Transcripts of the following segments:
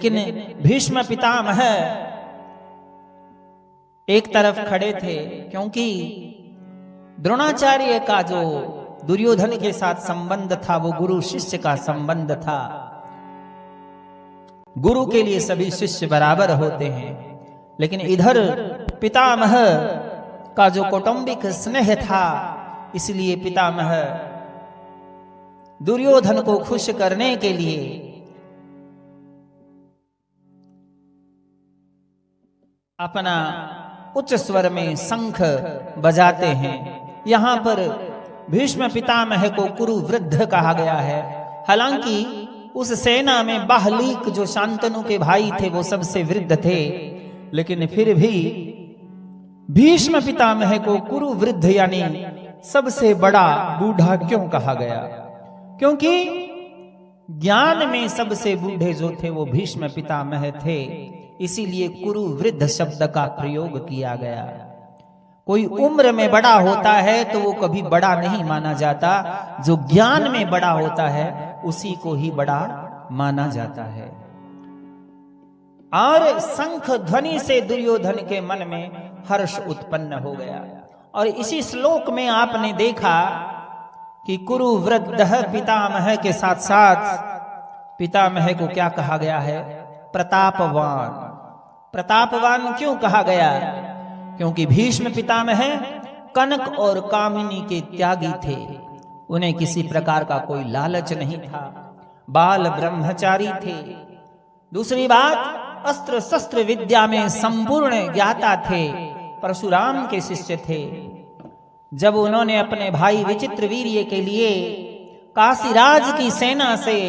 लेकिन भीष्म पितामह एक तरफ खड़े थे, क्योंकि द्रोणाचार्य का जो दुर्योधन के साथ संबंध था वो गुरु शिष्य का संबंध था। गुरु के लिए सभी शिष्य बराबर होते हैं, लेकिन इधर पितामह का जो कौटुंबिक स्नेह था, इसलिए पितामह दुर्योधन को खुश करने के लिए अपना उच्च स्वर में शंख बजाते हैं। यहां पर भीष्म पितामह को कुरु वृद्ध कहा गया है। हालांकि उस सेना में बाहलीक जो शांतनु के भाई थे वो सबसे वृद्ध थे, लेकिन फिर भी भीष्म पितामह को कुरु वृद्ध यानी सबसे बड़ा बूढ़ा क्यों कहा गया? क्योंकि ज्ञान में सबसे बूढ़े जो थे वो भीष्म पितामह थे, इसीलिए कुरु वृद्ध शब्द का प्रयोग किया गया। कोई उम्र में बड़ा होता है तो वो कभी बड़ा नहीं माना जाता, जो ज्ञान में बड़ा होता है उसी को ही बड़ा माना जाता है। और शंख ध्वनि से दुर्योधन के मन में हर्ष उत्पन्न हो गया। और इसी श्लोक में आपने देखा कि कुरु वृद्ध पितामह के साथ साथ पितामह को क्या कहा गया है? प्रतापवान। प्रतापवान क्यों कहा गया? क्योंकि भीष्म पितामह कनक और कामिनी के त्यागी थे। उन्हें किसी प्रकार का कोई लालच नहीं था, बाल ब्रह्मचारी थे। दूसरी बात, अस्त्र शस्त्र विद्या में संपूर्ण ज्ञाता थे, परशुराम के शिष्य थे। जब उन्होंने अपने भाई विचित्रवीर्य के लिए काशीराज की सेना से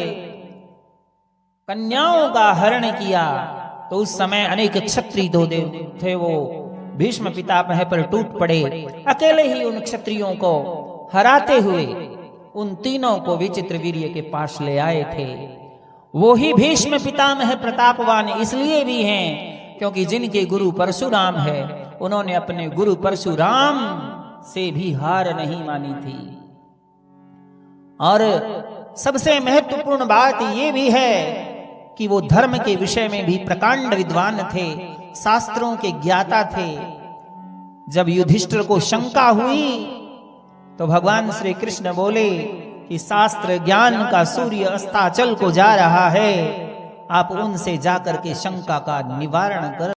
कन्याओं का हरण किया, तो उस समय अनेक क्षत्रिय देव थे, वो भीष्म पितामह पर टूट पड़े। अकेले ही उन क्षत्रियों को हराते हुए उन तीनों को विचित्रवीर्य के पास ले आए थे। वो ही भीष्म पितामह प्रतापवान इसलिए भी हैं क्योंकि जिनके गुरु परशुराम है, उन्होंने अपने गुरु परशुराम से भी हार नहीं मानी थी। और सबसे महत्वपूर्ण बात ये भी है कि वो धर्म के विषय में भी प्रकांड विद्वान थे, शास्त्रों के ज्ञाता थे। जब युधिष्ठिर को शंका हुई तो भगवान श्री कृष्ण बोले कि शास्त्र ज्ञान का सूर्य अस्ताचल को जा रहा है, आप उनसे जाकर के शंका का निवारण कर